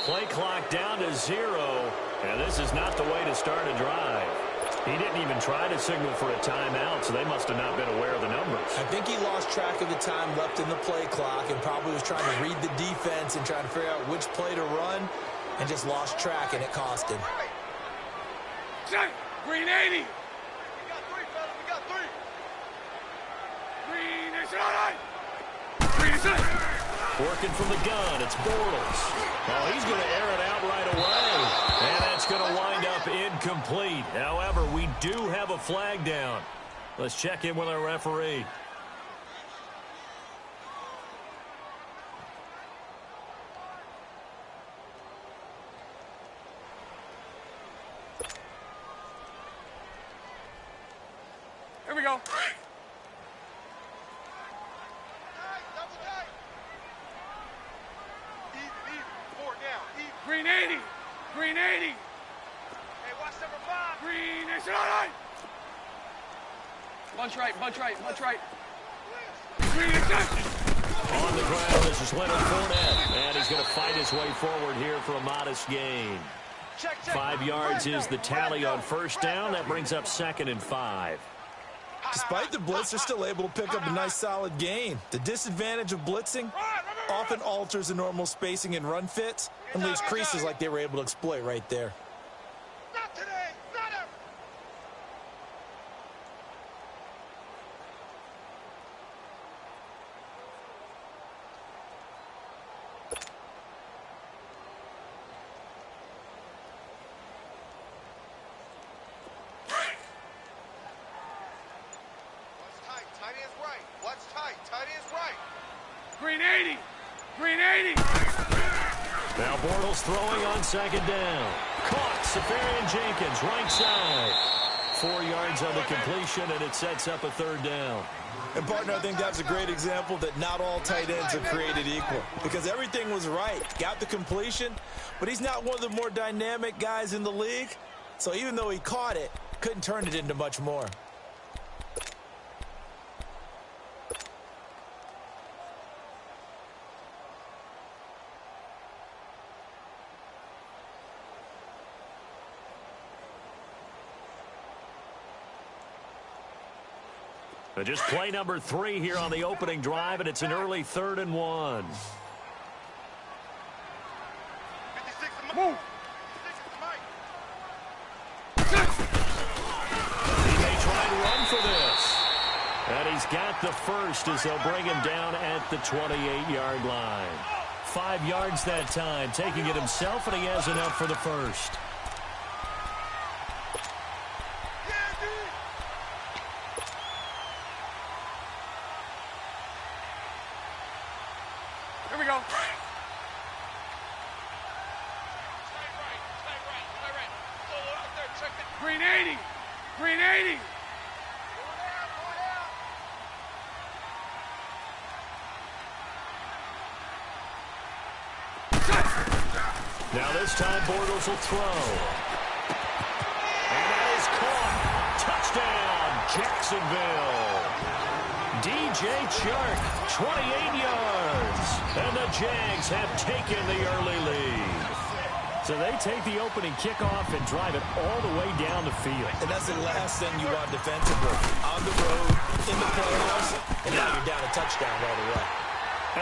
Play clock down to 0, and this is not the way to start a drive. He didn't even try to signal for a timeout, so they must have not been aware of the numbers. I think he lost track of the time left in the play clock and probably was trying to read the defense and trying to figure out which play to run and just lost track, and it cost him. Green 80. We got 3, fellas. We got 3. Green is on. Green is on. Working from the gun, it's Bortles. Oh, he's going to air it out right away. And that's going to wind up incomplete. However, we do have a flag down. Let's check in with our referee. Here we go. Green 80. Green 80. Hey, watch number 5. Green is on. Bunch right, bunch right, bunch right. Green is on. On the ground, this is Leonard Fournette. And he's going to fight his way forward here for a modest gain. 5 yards is the tally on first down. That brings up 2nd and 5. Despite the blitz, they're still able to pick up a nice solid gain. The disadvantage of blitzing often alters the normal spacing and run fits and leaves creases like they were able to exploit right there. Not today. Not ever. Tight is right. What's tight? Tight is right. Green 80. Green 80. Now Bortles throwing on 2nd down. Caught. Safarian Jenkins, right side. 4 yards on the completion, and it sets up a 3rd down. And, partner, I think that's a great example that not all tight ends are created equal. Because everything was right. Got the completion, but he's not one of the more dynamic guys in the league. So even though he caught it, couldn't turn it into much more. Just play number 3 here on the opening drive, and it's an early 3rd and 1. Move. He may try and run for this. And he's got the first as they'll bring him down at the 28-yard line. 5 yards that time, taking it himself, and he has enough for the first. Here we go. Green 80. Green 80. Now this time Bortles will throw. And that is caught. Touchdown, Jacksonville. DJ Chark, 28 yards. And the Jags have taken the early lead. So they take the opening kickoff and drive it all the way down the field. And that's the last thing you want defensively. On the road, in the playoffs, and now you're down a touchdown right away.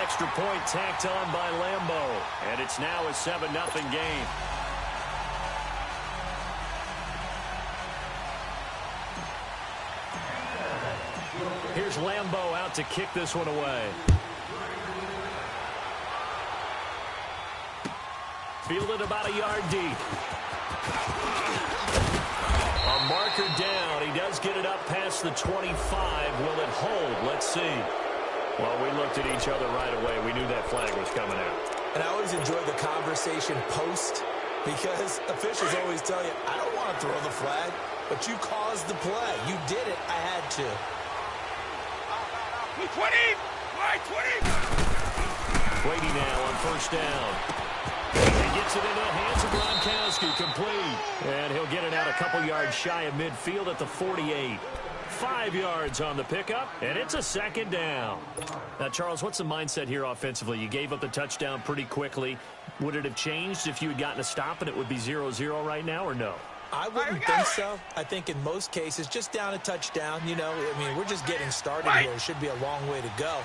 Extra point tacked on by Lambeau. And it's now a 7-0 game. Here's Lambeau out to kick this one away. Fielded about a yard deep. A marker down. He does get it up past the 25. Will it hold? Let's see. Well, we looked at each other right away. We knew that flag was coming out. And I always enjoy the conversation post because officials always tell you, I don't want to throw the flag, but you caused the play. You did it. I had to. 20! Right, 20! Brady now on first down. He gets it into the hands of Gronkowski, complete. And he'll get it out a couple yards shy of midfield at the 48. 5 yards on the pickup, and it's a second down. Now, Charles, what's the mindset here offensively? You gave up the touchdown pretty quickly. Would it have changed if you had gotten a stop and it would be 0-0 right now, or no? I wouldn't think so. I think in most cases, just down a touchdown, you know, I mean, we're just getting started here. It should be a long way to go.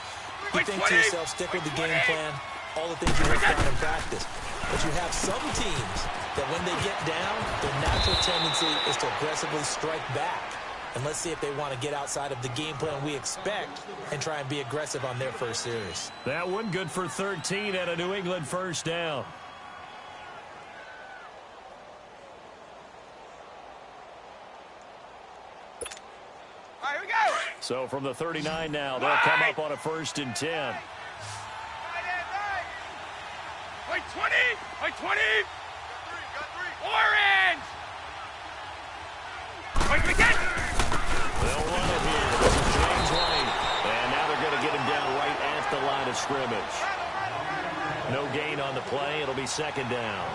You think to yourself, stick with the game plan, all the things you work on in practice. But you have some teams that when they get down, their natural tendency is to aggressively strike back. And let's see if they want to get outside of the game plan we expect and try and be aggressive on their first series. That one good for 13 and a New England first down. All right, here we go. So from the 39 now, they'll come up on a 1st and 10. Wait, 20! Wait, 20! Got three. Orange! Wait, again! They'll run it here. This is James White. And now they're going to get him down right at the line of scrimmage. No gain on the play. It'll be second down.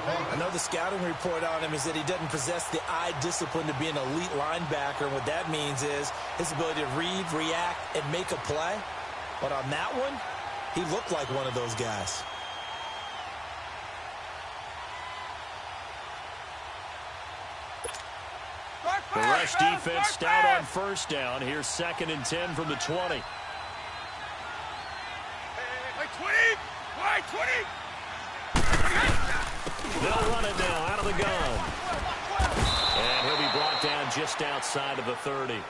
I know the scouting report on him is that he doesn't possess the eye discipline to be an elite linebacker. What that means is his ability to read, react, and make a play. But on that one, he looked like one of those guys. The rush defense stout on first down. Here's 2nd and 10 from the 20. Wait, 20! Wait, 20! They'll run it now out of the gun. And he'll be brought down just outside of the 30.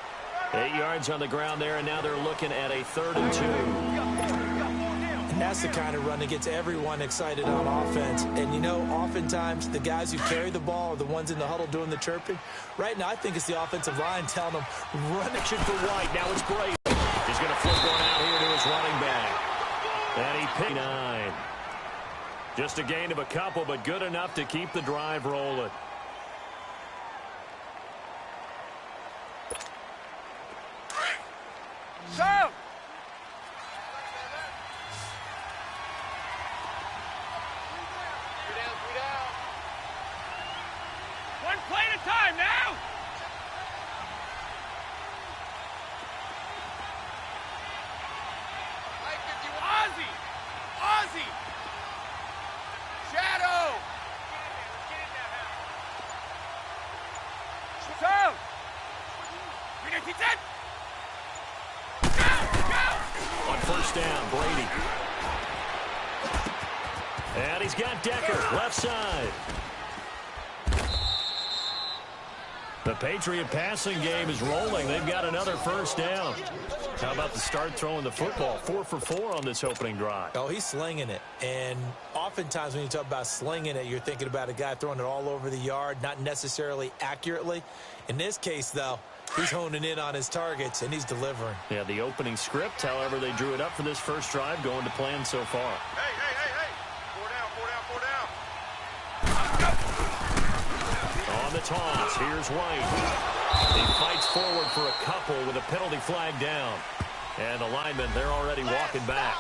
8 yards on the ground there, and now they're looking at a 3rd and 2. And that's the kind of run that gets everyone excited on offense. And, you know, oftentimes the guys who carry the ball are the ones in the huddle doing the chirping. Right now, I think it's the offensive line telling them, run it. Action for White. Now it's Brady. He's going to flip one out here to his running back. And he picked 9. Just a gain of a couple, but good enough to keep the drive rolling. So! Three down. One play at a time now! Ozzy! Shadow! So! We got it! On first down, Brady. And he's got Decker, left side. The Patriot passing game is rolling. They've got another first down. How about the start throwing the football? 4 for 4 on this opening drive. Oh, he's slinging it. And oftentimes when you talk about slinging it, you're thinking about a guy throwing it all over the yard, not necessarily accurately. In this case, though, he's honing in on his targets, and he's delivering. Yeah, the opening script, however, they drew it up for this first drive, going to plan so far. Hey! 4 down. On the toss, here's White. He fights forward for a couple with a penalty flag down. And the linemen, they're already walking back.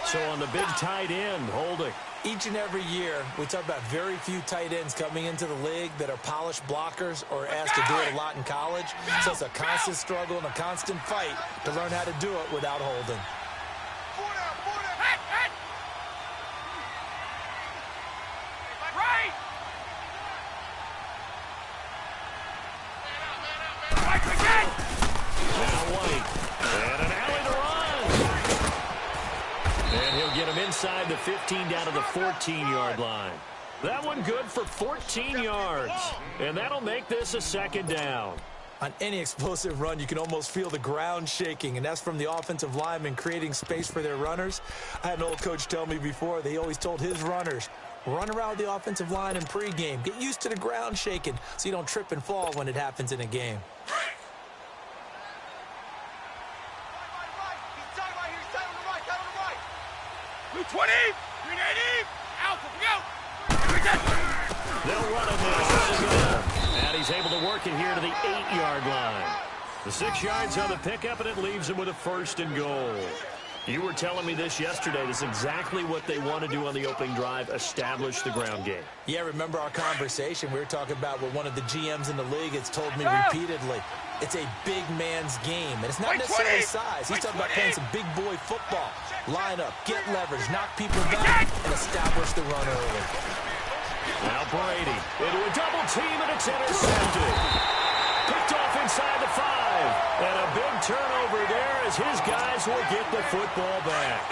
So on the big tight end, holding. Each and every year, we talk about very few tight ends coming into the league that are polished blockers or asked to do it a lot in college. So it's a constant struggle and a constant fight to learn how to do it without holding. 4 down. Hey! Right! White again! Now White. And an alley to run. And he'll get him inside the 15 down to the 14-yard line. That one good for 14 yards. And that'll make this a second down. On any explosive run, you can almost feel the ground shaking, and that's from the offensive linemen creating space for their runners. I had an old coach tell me before, they always told his runners, run around the offensive line in pregame. Get used to the ground shaking so you don't trip and fall when it happens in a game. Blue 20! 380! Alpha, go! They'll run it now. And he's able to work it here to the 8-yard line. The 6 yards on the pickup, and it leaves him with a 1st and goal. You were telling me this yesterday. This is exactly what they want to do on the opening drive, establish the ground game. Yeah, remember our conversation? We were talking about what one of the GMs in the league has told me repeatedly. It's a big man's game, and it's not necessarily size. He's talking about playing some big boy football. Line up, get leverage, knock people back, and establish the run early. Now Brady into a double team, and it's intercepted. Picked off inside the 5. And a big turnover there as his guys will get the football back.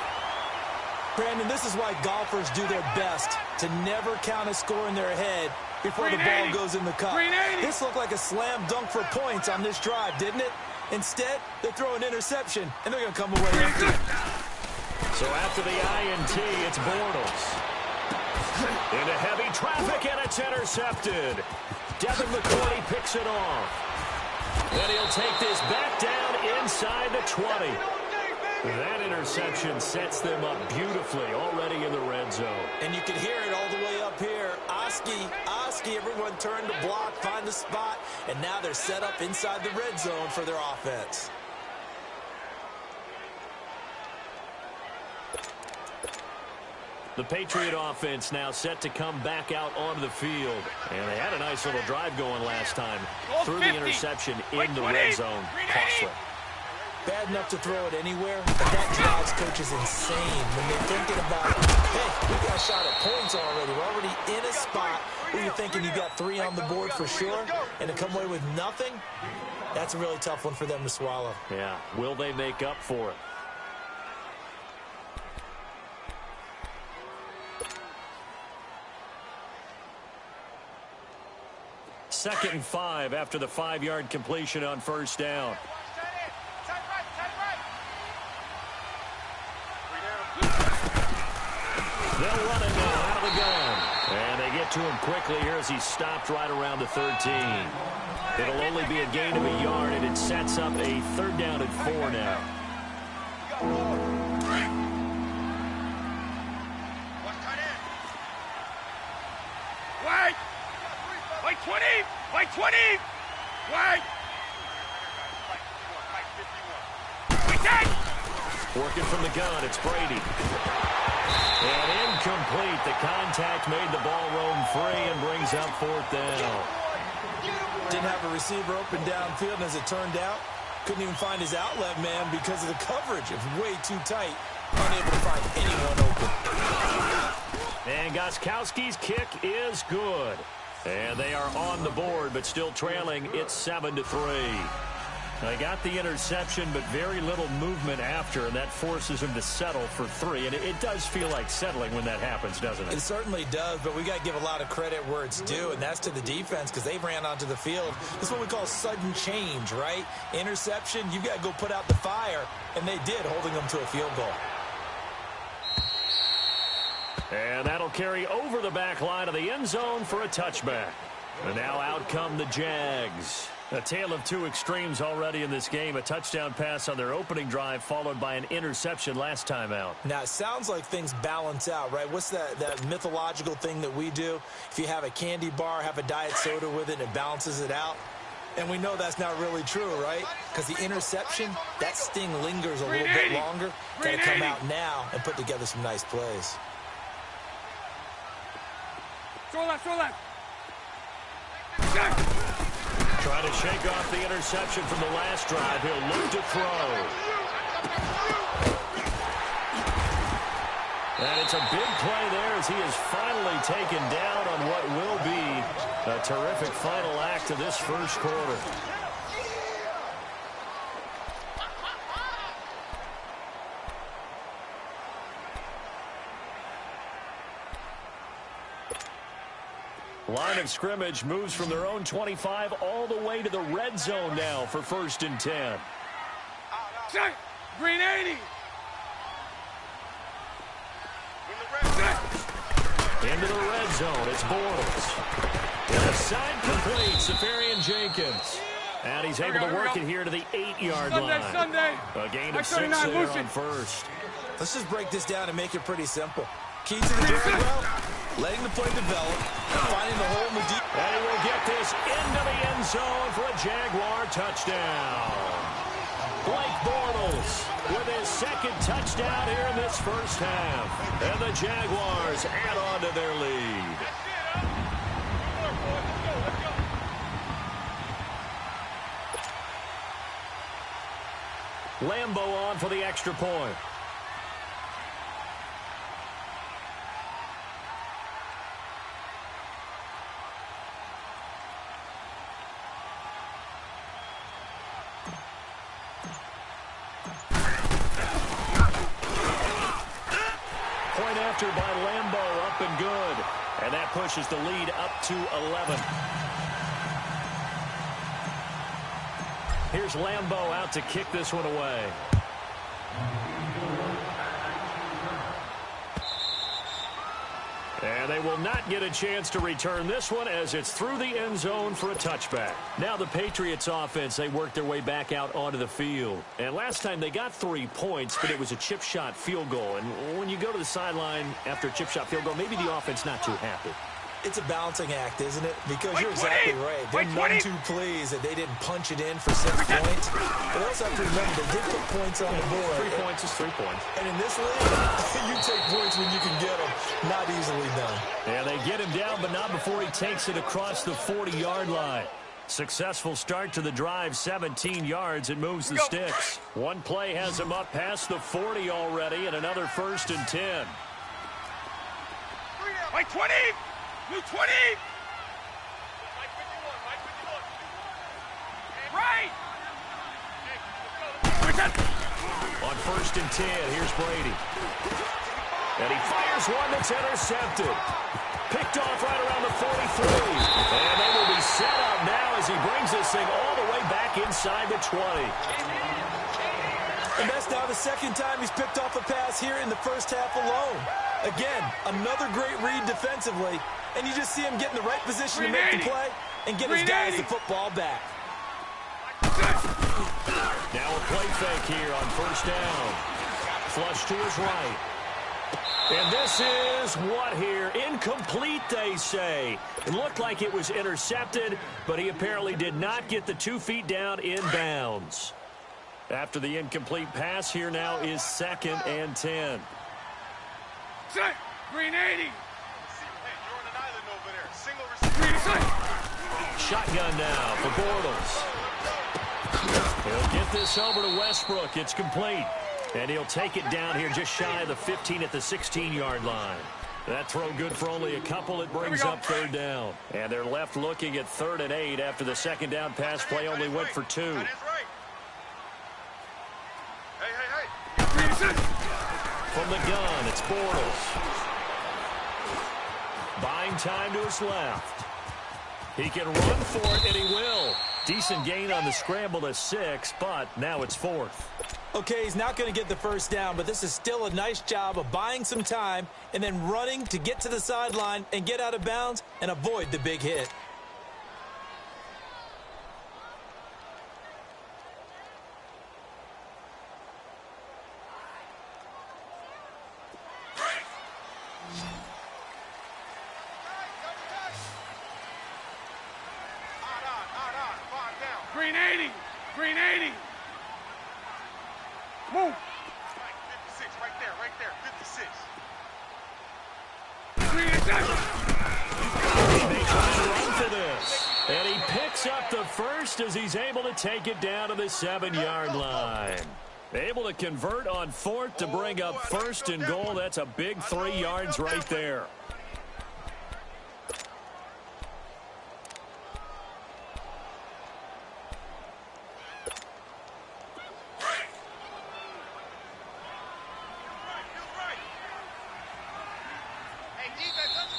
Brandon, this is why golfers do their best to never count a score in their head before the ball goes in the cup. This looked like a slam dunk for points on this drive, didn't it? Instead, they throw an interception, and they're going to come away empty. So after the INT, it's Bortles. Into heavy traffic, and it's intercepted. Devin McCourty picks it off. And he'll take this back down inside the 20. That interception sets them up beautifully already in the red zone. And you can hear it all the way up here. Oski, everyone turned to block, find the spot, and now they're set up inside the red zone for their offense. The Patriot offense now set to come back out onto the field. And they had a nice little drive going last time. Threw the interception in the red zone. Costly. Bad enough to throw it anywhere, but that drives coaches insane when they're thinking about, hey, we got a shot at points already. We're already in a spot where you're thinking you got 3 on the board for sure, and to come away with nothing, that's a really tough one for them to swallow. Yeah, will they make up for it? Second and 5 after the 5-yard completion on first down. They'll run it now out of the gun. And they get to him quickly here as he stopped right around the 13. It'll only be a gain of a yard, and it sets up a 3rd down and 4 now. Wait! Wait 20! Wait 20! Wait! Wait 10! Working from the gun, it's Brady. And incomplete. The contact made the ball roam free and brings up 4th down. Didn't have a receiver open downfield, and as it turned out, couldn't even find his outlet man because of the coverage. It was way too tight. Unable to find anyone open. And Gostkowski's kick is good. And they are on the board, but still trailing. It's 7-3. They got the interception, but very little movement after, and that forces him to settle for 3. And it does feel like settling when that happens, doesn't it? It certainly does, but we got to give a lot of credit where it's due, and that's to the defense because they ran onto the field. This is what we call sudden change, right? Interception, you've got to go put out the fire, and they did, holding them to a field goal. And that'll carry over the back line of the end zone for a touchback. And now out come the Jags. A tale of 2 extremes already in this game. A touchdown pass on their opening drive followed by an interception last time out. Now, it sounds like things balance out, right? What's that mythological thing that we do? If you have a candy bar, have a diet soda with it, and it balances it out. And we know that's not really true, right? Because the interception, that sting lingers a little bit longer. Got to come out now and put together some nice plays. Throw left. Trying to shake off the interception from the last drive. He'll look to throw. And it's a big play there as he is finally taken down on what will be a terrific final act of this first quarter. Line of scrimmage moves from their own 25 all the way to the red zone now for 1st and 10. Green 80. Into the red zone, it's Bortles. And a side complete, Safarian Jenkins. And he's able to work it here to the 8-yard line. A gain of 6 there on first. Let's just break this down and make it pretty simple. Key to the drag route, letting the play develop, and finding the hole in the deep. And he will get this into the end zone for a Jaguar touchdown. Blake Bortles with his second touchdown here in this first half. And the Jaguars add on to their lead. Lambo on for the extra point. Point after by Lambo, up and good. And that pushes the lead up to 11. Here's Lambo out to kick this one away. And they will not get a chance to return this one as it's through the end zone for a touchback. Now the Patriots offense, they worked their way back out onto the field. And last time they got 3 points, but it was a chip shot field goal. And when you go to the sideline after a chip shot field goal, maybe the offense not too happy. It's a balancing act, isn't it? Because you're exactly right. They're none too pleased that they didn't punch it in for 6 points. But they also have to remember they did put points on the board. 3 points is 3 points. And in this league, you take points when you can get them. Not easily done. And they get him down, but not before he takes it across the 40-yard line. Successful start to the drive, 17 yards, and moves the sticks. One play has him up past the 40 already, and another 1st and 10. Mike 20! New 20! Right! On 1st and 10, here's Brady. And he fires one that's intercepted. Picked off right around the 43. And they will be set up now as he brings this thing all the way back inside the 20. And that's now the 2nd time he's picked off a pass here in the first half alone. Again, another great read defensively. And you just see him get in the right position to make the play and get his guys the football back. Now a play fake here on 1st down. Flush to his right. And this is what here? Incomplete, they say. It looked like it was intercepted, but he apparently did not get the 2 feet down in bounds. After the incomplete pass, here now is 2nd and 10. Set. Green 80. Shotgun now for Bortles. He'll get this over to Westbrook. It's complete. And he'll take it down here just shy of the 15 at the 16-yard line. That throw good for only a couple. It brings up 3rd down. And they're left looking at 3rd and 8 after the 2nd down pass play only went for 2. From the gun, it's Bortles. Buying time to his left. He can run for it, and he will. Decent gain on the scramble to 6, but now it's 4th. Okay, he's not going to get the 1st down, but this is still a nice job of buying some time and then running to get to the sideline and get out of bounds and avoid the big hit. Green 80! Green 80! Move! 56, right there, 56. Green attack! He may try to run for this. And he picks up the 1st as he's able to take it down to the 7-yard line. Able to convert on 4th to bring up 1st and goal. That's a big 3 yards right there.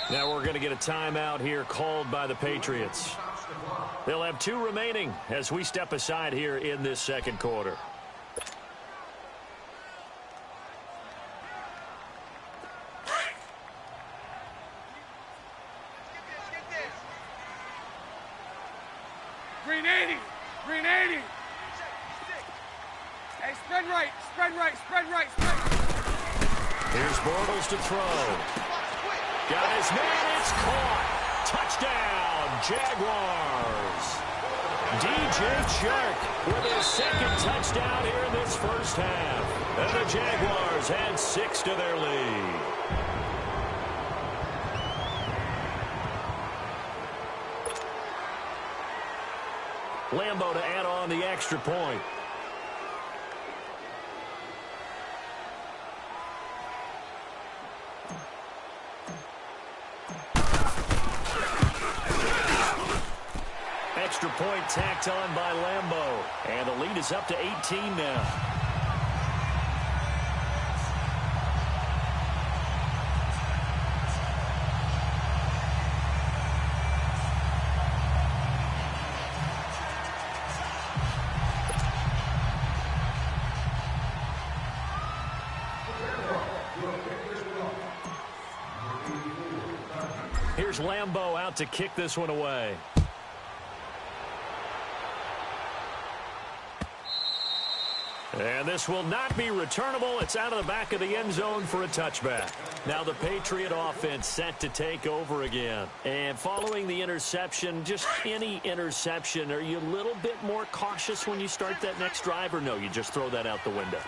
Now we're going to get a timeout here called by the Patriots. They'll have 2 remaining as we step aside here in this 2nd quarter. Green 80! Green 80! Hey, spread right, spread right, spread right, spread. Here's Bortles to throw. Got his man, it's caught. Touchdown, Jaguars. DJ Chark with his second touchdown here in this first half. And the Jaguars add 6 to their lead. Lambo to add on the extra point. Extra point tacked on by Lambo. And the lead is up to 18 now. Here's Lambo out to kick this one away. And this will not be returnable. It's out of the back of the end zone for a touchback. Now the Patriot offense set to take over again. And following the interception, just any interception, are you a little bit more cautious when you start that next drive, or no, you just throw that out the window?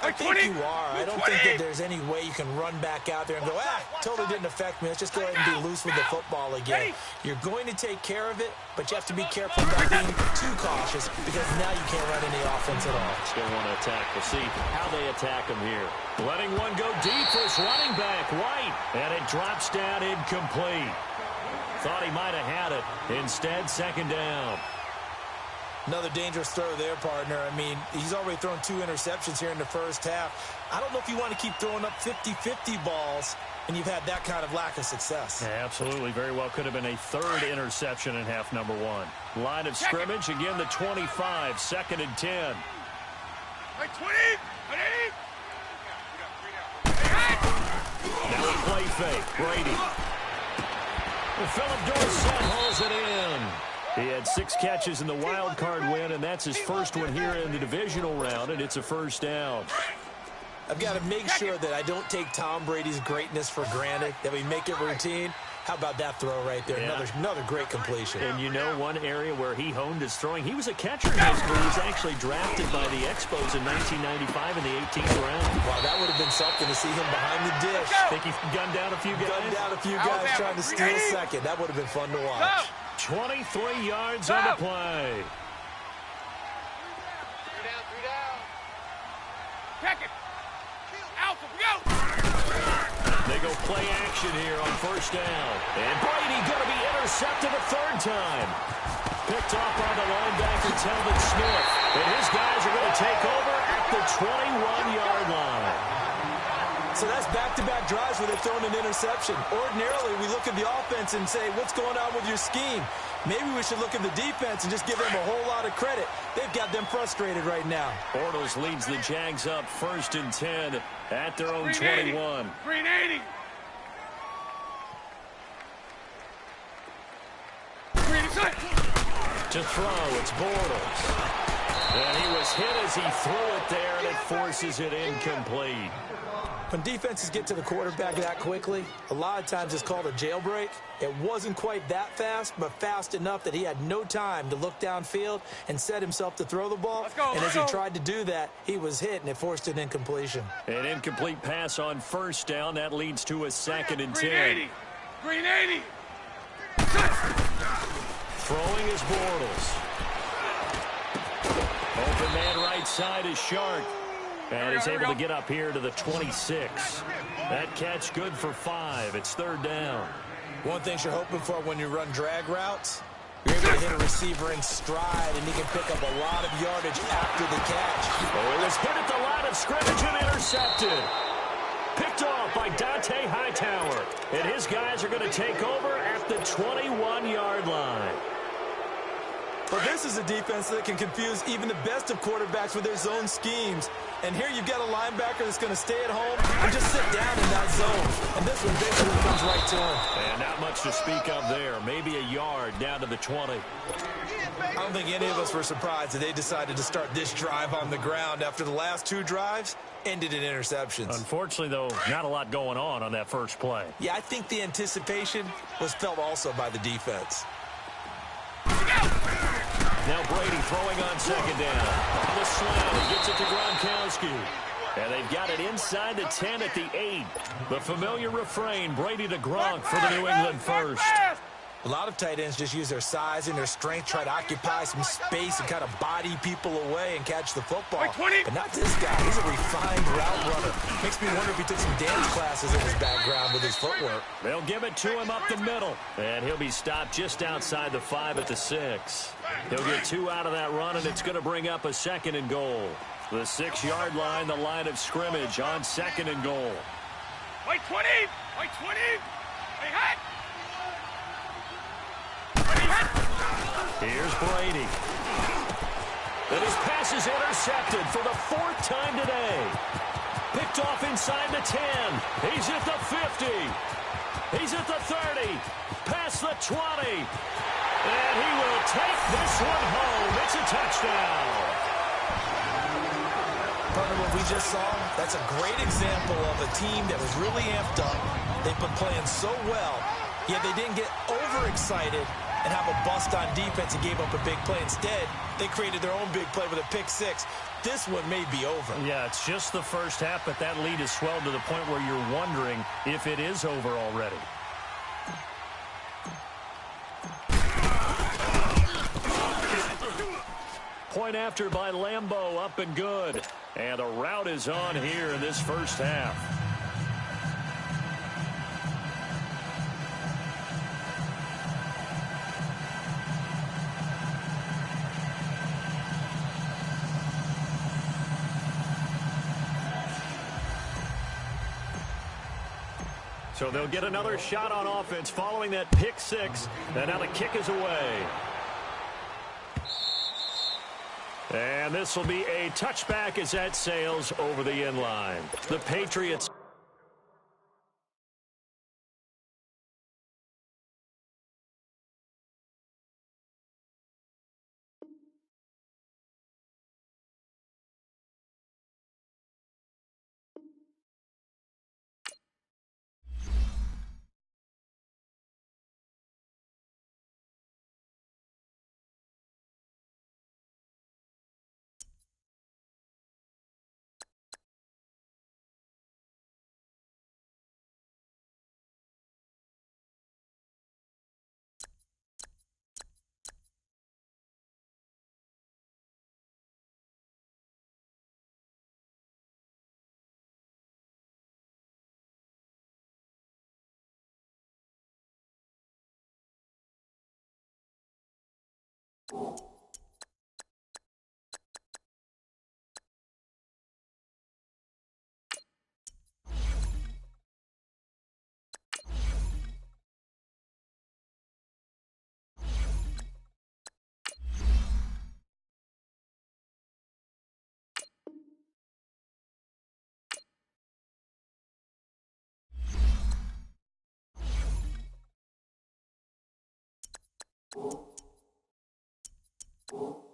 I think you are. I don't think that there's any way you can run back out there and go, totally didn't affect me. Let's just go ahead and be loose with the football again. You're going to take care of it, but you have to be careful about being too cautious because now you can't run any offense at all. Still want to attack. We'll see how they attack him here. Letting one go deep for his running back, White. And it drops down incomplete. Thought he might have had it. Instead, second down. Another dangerous throw there, partner. I mean, he's already thrown 2 interceptions here in the first half. I don't know if you want to keep throwing up 50-50 balls and you've had that kind of lack of success. Yeah, absolutely. Very well could have been a third interception in half number 1. Line of scrimmage, again the 25, second and 10. Hey, 20! Now a play fake. Brady. Well, Philip Dorsett hauls it in. He had 6 catches in the wild card win, and that's his first one here in the divisional round, and it's a first down. I've got to make sure that I don't take Tom Brady's greatness for granted, that we make it routine. How about that throw right there? Yeah. Another great completion. And you know one area where he honed his throwing, he was a catcher in high school. He was actually drafted by the Expos in 1995 in the 18th round. Wow, that would have been something to see him behind the dish. Think he gunned down a few guys? Gunned down a few guys trying to steal second. That would have been fun to watch. 23 yards on the play. 3 down. Check it. Alpha, go. They go play action here on first down. And Brady going to be intercepted a third time. Picked off by the linebacker, Telvin Smith. And his guys are going to take over at the 21-yard line. So that's back-to-back drives where they've thrown an interception. Ordinarily, we look at the offense and say, what's going on with your scheme? Maybe we should look at the defense and just give them a whole lot of credit. They've got them frustrated right now. Bortles leads the Jags up first and 10 at their own 21. Green 80. To throw, it's Bortles. And he was hit as he threw it there, and it forces it incomplete. When defenses get to the quarterback that quickly, a lot of times it's called a jailbreak. It wasn't quite that fast, but fast enough that he had no time to look downfield and set himself to throw the ball. And as he tried to do that, he was hit, and it forced an incompletion. An incomplete pass on first down. That leads to a second and 10. Green 80. Throwing is Bortles. Open man right side is Shark. And he's able to get up here to the 26. That catch good for 5. It's third down. One thing you're hoping for when you run drag routes, you're able to hit a receiver in stride, and he can pick up a lot of yardage after the catch. Oh, it was hit at the line of scrimmage and intercepted. Picked off by Dante Hightower. And his guys are going to take over at the 21-yard line. But this is a defense that can confuse even the best of quarterbacks with their zone schemes. And here you've got a linebacker that's going to stay at home and just sit down in that zone. And this one basically comes right to him. And not much to speak of there. Maybe a yard down to the 20. I don't think any of us were surprised that they decided to start this drive on the ground after the last 2 drives ended in interceptions. Unfortunately, though, not a lot going on that first play. Yeah, I think the anticipation was felt also by the defense. Now Brady throwing on second down. On the slant, he gets it to Gronkowski. And they've got it inside the 10 at the 8. The familiar refrain, Brady to Gronk for the New England first. A lot of tight ends just use their size and their strength, try to occupy some space and kind of body people away and catch the football. But not this guy. He's a refined route runner. Makes me wonder if he took some dance classes in his background with his footwork. They'll give it to him up the middle. And he'll be stopped just outside the 5 at the 6. He'll get 2 out of that run, and it's going to bring up a 2nd and goal. The 6-yard line, the line of scrimmage on 2nd and goal. White 20! White 20! Hey, hot! Here's Brady. And his pass is intercepted for the 4th time today. Picked off inside the 10. He's at the 50. He's at the 30. Past the 20. And he will take this one home. It's a touchdown. Partner, what we just saw, that's a great example of a team that was really amped up. They've been playing so well, yet they didn't get overexcited and have a bust on defense and gave up a big play. Instead, they created their own big play with a pick 6. This one may be over. Yeah, it's just the first half, but that lead has swelled to the point where you're wondering if it is over already. Point after by Lambeau, up and good. And a route is on here in this first half. So they'll get another shot on offense following that pick 6. And now the kick is away. And this will be a touchback as that sails over the end line. The Patriots. Oh.